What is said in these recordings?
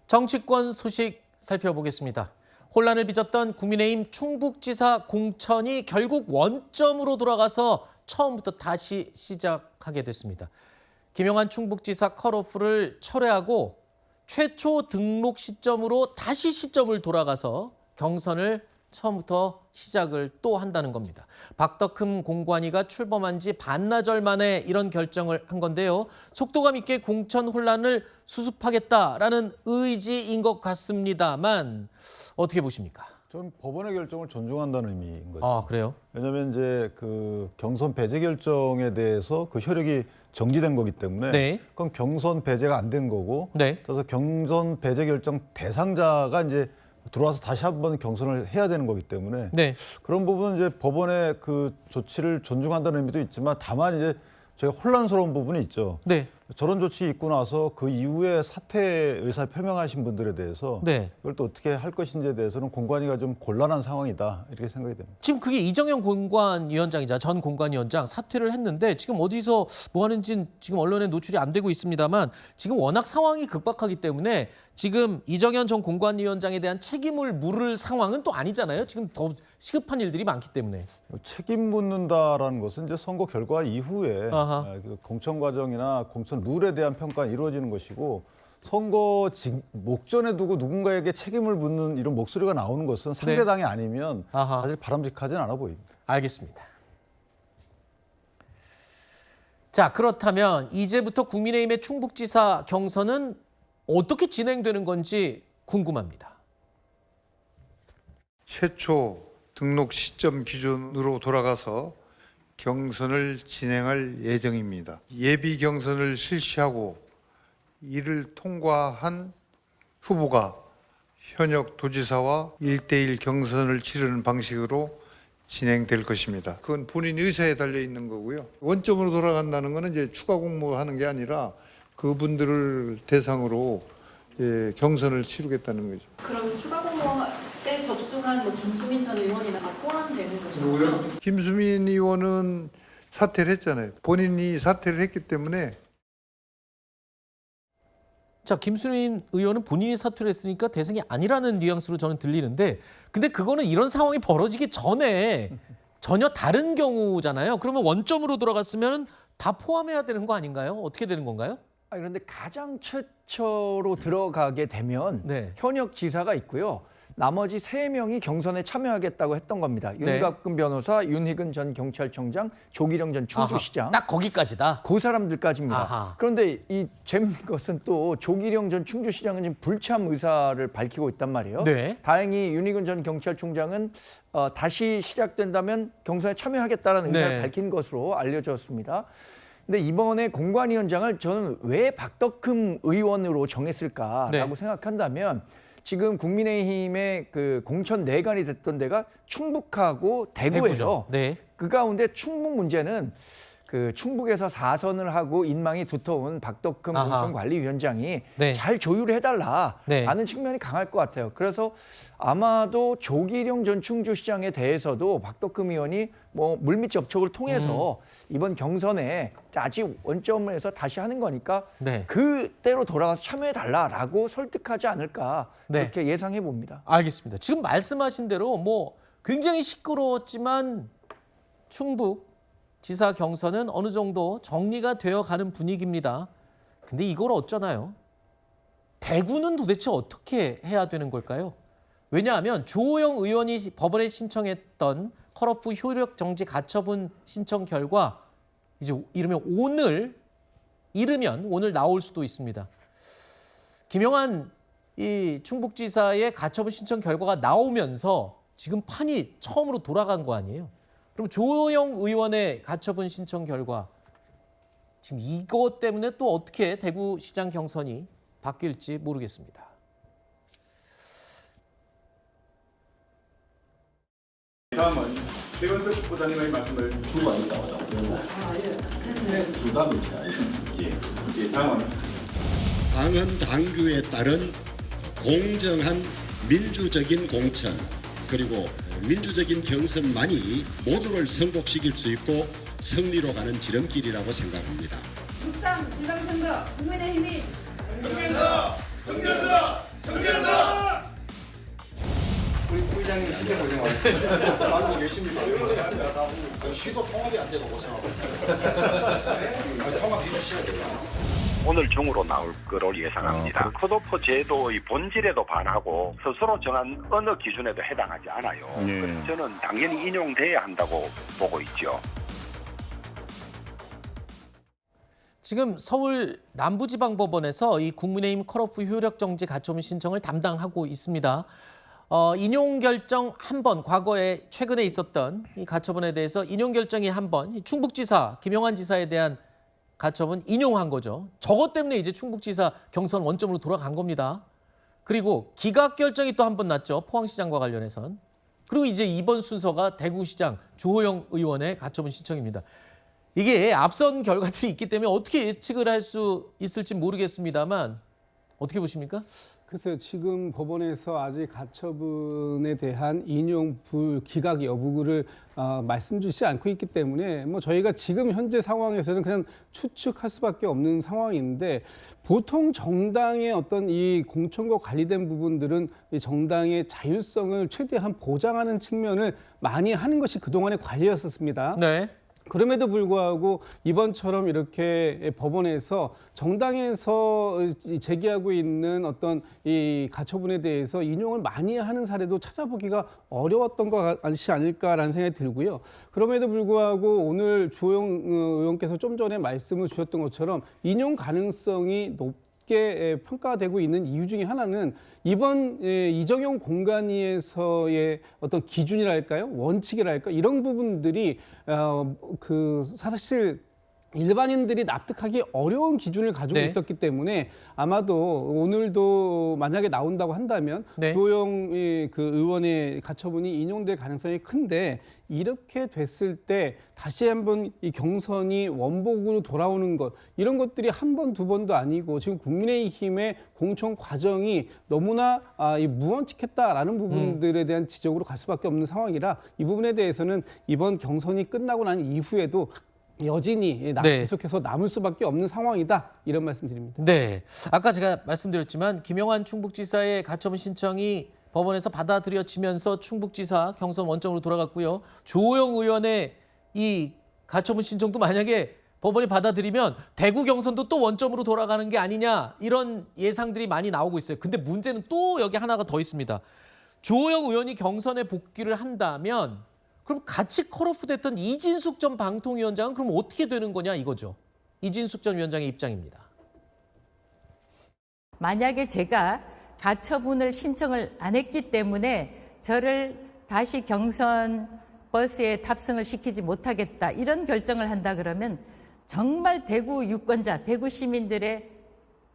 정치권 소식 살펴보겠습니다. 혼란을 빚었던 국민의힘 충북지사 공천이 결국 원점으로 돌아가서 처음부터 다시 시작하게 됐습니다. 김영환 충북지사 컷오프를 철회하고 최초 등록 시점으로 다시 시점을 돌아가서 경선을 처음부터 시작을 또 한다는 겁니다. 박덕흠 공관위가 출범한 지 반나절 만에 이런 결정을 한 건데요. 속도감 있게 공천 혼란을 수습하겠다라는 의지인 것 같습니다만 어떻게 보십니까? 전 법원의 결정을 존중한다는 의미인 거죠. 아, 그래요? 왜냐하면 이제 그 경선 배제 결정에 대해서 그 효력이 정지된 거기 때문에 네. 그럼 경선 배제가 안 된 거고 네. 그래서 경선 배제 결정 대상자가 이제 들어와서 다시 한번 경선을 해야 되는 거기 때문에 네. 그런 부분은 이제 법원의 그 조치를 존중한다는 의미도 있지만 다만 이제 저희가 혼란스러운 부분이 있죠. 네. 저런 조치 있고 나서 그 이후에 사퇴 의사 표명하신 분들에 대해서 네. 이걸 또 어떻게 할 것인지에 대해서는 공관위가 좀 곤란한 상황이다 이렇게 생각이 됩니다. 지금 그게 이정현 공관위원장이자 전 공관위원장 사퇴를 했는데 지금 어디서 뭐 하는지는 지금 언론에 노출이 안 되고 있습니다만 지금 워낙 상황이 급박하기 때문에 지금 이정현 전 공관위원장에 대한 책임을 물을 상황은 또 아니잖아요. 지금 더 시급한 일들이 많기 때문에. 책임 묻는다라는 것은 이제 선거 결과 이후에 그 공천 과정이나 공천 룰에 대한 평가가 이루어지는 것이고 선거 목전에 두고 누군가에게 책임을 묻는 이런 목소리가 나오는 것은 상대당이 아니면 사실 바람직하진 않아 보입니다. 알겠습니다. 자, 그렇다면 이제부터 국민의힘의 충북지사 경선은 어떻게 진행되는 건지 궁금합니다. 최초 등록 시점 기준으로 돌아가서 경선을 진행할 예정입니다. 예비 경선을 실시하고 이를 통과한 후보가 현역 도지사와 1대1 경선을 치르는 방식으로 진행될 것입니다. 그건 본인 의사에 달려 있는 거고요. 원점으로 돌아간다는 것은 이제 추가 공모하는 게 아니라 그분들을 대상으로 경선을 치르겠다는 거죠. 그럼 추가 공모 때 접수한 김수민 전 의원이나 포함되는 거죠? 김수민 의원은 사퇴를 했잖아요. 본인이 사퇴를 했기 때문에. 자, 김수민 의원은 본인이 사퇴를 했으니까 대상이 아니라는 뉘앙스로 저는 들리는데 근데 그거는 이런 상황이 벌어지기 전에 전혀 다른 경우잖아요. 그러면 원점으로 돌아갔으면 다 포함해야 되는 거 아닌가요? 어떻게 되는 건가요? 그런데 가장 최초로 들어가게 되면 네. 현역 지사가 있고요. 나머지 3명이 경선에 참여하겠다고 했던 겁니다. 윤갑근 변호사, 윤희근 전 경찰청장, 조기령 전 충주시장. 딱 거기까지다. 그 사람들까지입니다. 아하. 그런데 이 재밌는 것은 또 조기령 전 충주시장은 지금 불참 의사를 밝히고 있단 말이에요. 네. 다행히 윤희근 전 경찰총장은 다시 시작된다면 경선에 참여하겠다는 의사를 네. 밝힌 것으로 알려졌습니다. 근데 이번에 공관위원장을 저는 왜 박덕흠 의원으로 정했을까라고 네. 생각한다면 지금 국민의힘의 그 공천 내관이 됐던 데가 충북하고 대구예요. 대구죠. 네. 그 가운데 충북 문제는 그 충북에서 4선을 하고 인망이 두터운 박덕흠 공천관리위원장이 네. 잘 조율해달라라는 네. 측면이 강할 것 같아요. 그래서 아마도 조기령 전 충주시장에 대해서도 박덕흠 의원이 뭐 물밑 접촉을 통해서 이번 경선에 아직 원점에서 다시 하는 거니까 네. 그때로 돌아가서 참여해달라라고 설득하지 않을까 네. 그렇게 예상해 봅니다. 알겠습니다. 지금 말씀하신 대로 뭐 굉장히 시끄러웠지만 충북 지사 경선은 어느 정도 정리가 되어 가는 분위기입니다. 근데 이걸 어쩌나요? 대구는 도대체 어떻게 해야 되는 걸까요? 왜냐하면 조호영 의원이 법원에 신청했던 컷오프 효력 정지 가처분 신청 결과 이제 이르면 오늘 나올 수도 있습니다. 김영환 이 충북지사의 가처분 신청 결과가 나오면서 지금 판이 처음으로 돌아간 거 아니에요? 그럼 조호영 의원의 가처분 신청 결과 지금 이것 때문에 또 어떻게 대구시장 경선이 바뀔지 모르겠습니다. 다음은 최원석 부장님의 말씀을 주가 있다고 적어요. 주가 그렇지 않아요. 다음은 당헌 당규에 따른 공정한 민주적인 공천 그리고 민주적인 경선만이 모두를 성공시킬 수 있고 승리로 가는 지름길이라고 생각합니다. 국상 지방선거 국민의힘이 승리한다! 승리한다! 우리 부의장님 진짜 고생하셨어요. 나누고 계십니다. 시도 통합이 안 되고 고생하고. 통합해 주셔야 돼요. 오늘 중으로 나올 거로 예상합니다. 컷오프 제도의 본질에도 반하고 스스로 정한 어느 기준에도 해당하지 않아요. 저는 당연히 인용돼야 한다고 보고 있죠. 지금 서울 남부지방법원에서 이 국민의힘 컷오프 효력정지 가처분 신청을 담당하고 있습니다. 인용 결정 한 번, 과거에 최근에 있었던 이 가처분에 대해서 인용 결정이 한 번, 충북지사 김영환 지사에 대한 가처분 인용한 거죠. 저것 때문에 이제 충북지사 경선 원점으로 돌아간 겁니다. 그리고 기각 결정이 또 한 번 났죠. 포항시장과 관련해선. 그리고 이제 이번 순서가 대구시장 주호영 의원의 가처분 신청입니다. 이게 앞선 결과들이 있기 때문에 어떻게 예측을 할 수 있을지 모르겠습니다만 어떻게 보십니까? 글쎄요, 지금 법원에서 아직 가처분에 대한 인용 불기각 여부를 말씀 주시지 않고 있기 때문에 뭐 저희가 지금 현재 상황에서는 그냥 추측할 수밖에 없는 상황인데, 보통 정당의 어떤 이 공천과 관리된 부분들은 이 정당의 자율성을 최대한 보장하는 측면을 많이 하는 것이 그동안의 관리였었습니다. 네. 그럼에도 불구하고 이번처럼 이렇게 법원에서 정당에서 제기하고 있는 어떤 이 가처분에 대해서 인용을 많이 하는 사례도 찾아보기가 어려웠던 것이 아닐까라는 생각이 들고요. 그럼에도 불구하고 오늘 주호영 의원께서 좀 전에 말씀을 주셨던 것처럼 인용 가능성이 높게 평가되고 있는 이유 중에 하나는 이번 이정용 공간위에서의 어떤 기준이랄까요, 원칙이랄까, 이런 부분들이 사실 일반인들이 납득하기 어려운 기준을 가지고 있었기 때문에 아마도 오늘도 만약에 나온다고 한다면 주호영 그 의원의 가처분이 인용될 가능성이 큰데, 이렇게 됐을 때 다시 한번 이 경선이 원복으로 돌아오는 것, 이런 것들이 한 번, 두 번도 아니고 지금 국민의힘의 공천 과정이 너무나 무원칙했다라는 부분들에 대한 지적으로 갈 수밖에 없는 상황이라, 이 부분에 대해서는 이번 경선이 끝나고 난 이후에도 여진이 계속해서 남을 수밖에 없는 상황이다, 이런 말씀드립니다. 네, 아까 제가 말씀드렸지만 김영환 충북지사의 가처분 신청이 법원에서 받아들여지면서 충북지사 경선 원점으로 돌아갔고요. 주호영 의원의 이 가처분 신청도 만약에 법원이 받아들이면 대구 경선도 또 원점으로 돌아가는 게 아니냐, 이런 예상들이 많이 나오고 있어요. 근데 문제는 또 여기 하나가 더 있습니다. 주호영 의원이 경선에 복귀를 한다면 그럼 같이 컷오프 됐던 이진숙 전 방통위원장은 그럼 어떻게 되는 거냐, 이거죠. 이진숙 전 위원장의 입장입니다. 만약에 제가 가처분을 신청을 안 했기 때문에 저를 다시 경선 버스에 탑승을 시키지 못하겠다, 이런 결정을 한다 그러면 정말 대구 유권자, 대구 시민들의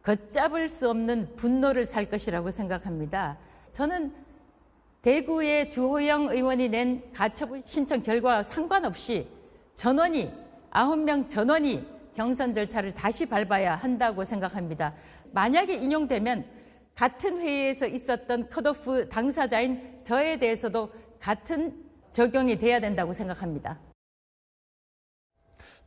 걷잡을 수 없는 분노를 살 것이라고 생각합니다. 저는 대구의 주호영 의원이 낸 가처분 신청 결과와 상관없이 9명 전원이 경선 절차를 다시 밟아야 한다고 생각합니다. 만약에 인용되면 같은 회의에서 있었던 컷오프 당사자인 저에 대해서도 같은 적용이 돼야 된다고 생각합니다.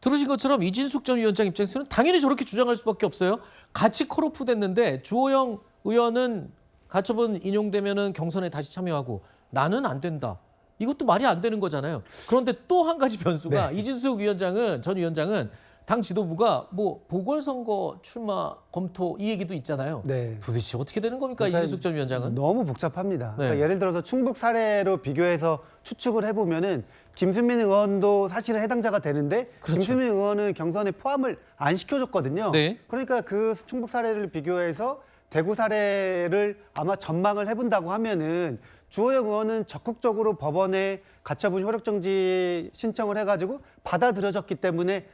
들으신 것처럼 이진숙 전 위원장 입장에서는 당연히 저렇게 주장할 수밖에 없어요. 같이 컷오프 됐는데 주호영 의원은 가처분 인용되면은 경선에 다시 참여하고 나는 안 된다. 이것도 말이 안 되는 거잖아요. 그런데 또 한 가지 변수가 이진숙 전 위원장은 당 지도부가 뭐 보궐선거 출마 검토 이 얘기도 있잖아요. 도대체 어떻게 되는 겁니까, 이진숙 전 위원장은? 너무 복잡합니다. 그러니까 예를 들어서 충북 사례로 비교해서 추측을 해보면은 김수민 의원도 사실은 해당자가 되는데 김수민 의원은 경선에 포함을 안 시켜줬거든요. 그러니까 그 충북 사례를 비교해서 대구 사례를 아마 전망을 해본다고 하면은 주호영 의원은 적극적으로 법원에 가처분 효력정지 신청을 해가지고 받아들여졌기 때문에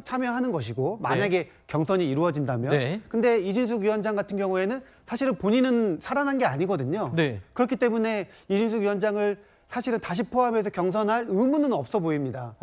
참여하는 것이고, 만약에 경선이 이루어진다면. 근데 이진숙 위원장 같은 경우에는 사실은 본인은 살아난 게 아니거든요. 그렇기 때문에 이진숙 위원장을 사실은 다시 포함해서 경선할 의무는 없어 보입니다.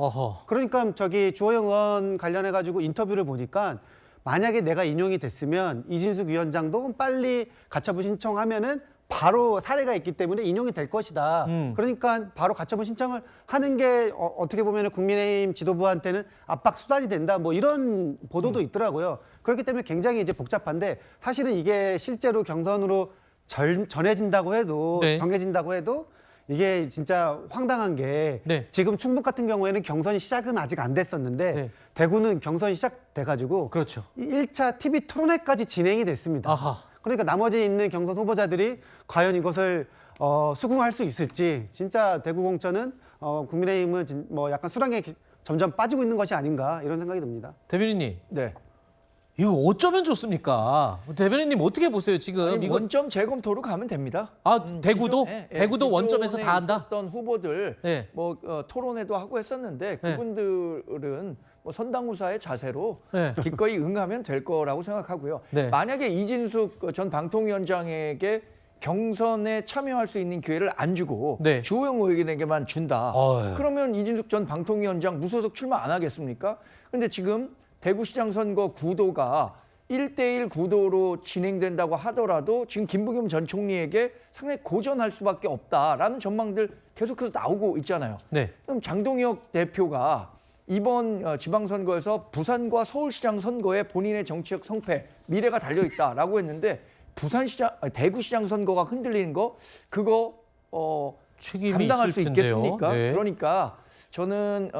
그러니까 주호영 의원 관련해가지고 인터뷰를 보니까 만약에 내가 인용이 됐으면 이진숙 위원장도 빨리 가처분 신청하면은 바로 사례가 있기 때문에 인용이 될 것이다. 그러니까 바로 가처분 신청을 하는 게 어떻게 보면 국민의힘 지도부한테는 압박 수단이 된다, 뭐 이런 보도도 있더라고요. 그렇기 때문에 굉장히 이제 복잡한데, 사실은 이게 실제로 경선으로 전해진다고 해도 네. 정해진다고 해도 이게 진짜 황당한 게 네. 지금 충북 같은 경우에는 경선이 시작은 아직 안 됐었는데 네. 대구는 경선이 시작돼가지고 그렇죠. 1차 TV 토론회까지 진행이 됐습니다. 아하. 그러니까 나머지 있는 경선 후보자들이 과연 이것을 수긍할 수 있을지 진짜 대구 공천은 국민의힘은 뭐 약간 수렁에 점점 빠지고 있는 것이 아닌가 이런 생각이 듭니다. 대변인님. 네. 이거 어쩌면 좋습니까? 대변인님 어떻게 보세요 지금? 아니, 이거 원점 재검토로 가면 됩니다. 아 대구도 기존에 원점에서 다 한다. 있었던 후보들 네. 뭐 토론회도 하고 했었는데 그분들은 뭐 선당우사의 자세로 네. 기꺼이 응하면 될 거라고 생각하고요. 네. 만약에 이진숙 전 방통위원장에게 경선에 참여할 수 있는 기회를 안 주고 네. 주호영 의원에게만 준다. 어휴. 그러면 이진숙 전 방통위원장 무소속 출마 안 하겠습니까? 그런데 지금 대구시장 선거 구도가 1대1 구도로 진행된다고 하더라도 지금 김부겸 전 총리에게 상당히 고전할 수밖에 없다라는 전망들 계속해서 나오고 있잖아요. 네. 그럼 장동혁 대표가 이번 지방선거에서 부산과 서울시장 선거에 본인의 정치적 성패, 미래가 달려있다라고 했는데 대구시장 선거가 흔들리는 거 그거 책임이 감당할 있을 수 텐데요. 있겠습니까? 네. 그러니까 저는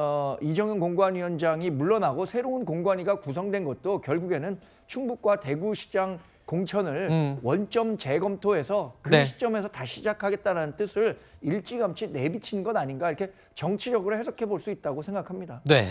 이정현 공관위원장이 물러나고 새로운 공관위가 구성된 것도 결국에는 충북과 대구시장 공천을 원점 재검토해서 그 네. 시점에서 다시 시작하겠다는 뜻을 일찌감치 내비친 것 아닌가 이렇게 정치적으로 해석해 볼 수 있다고 생각합니다. 네.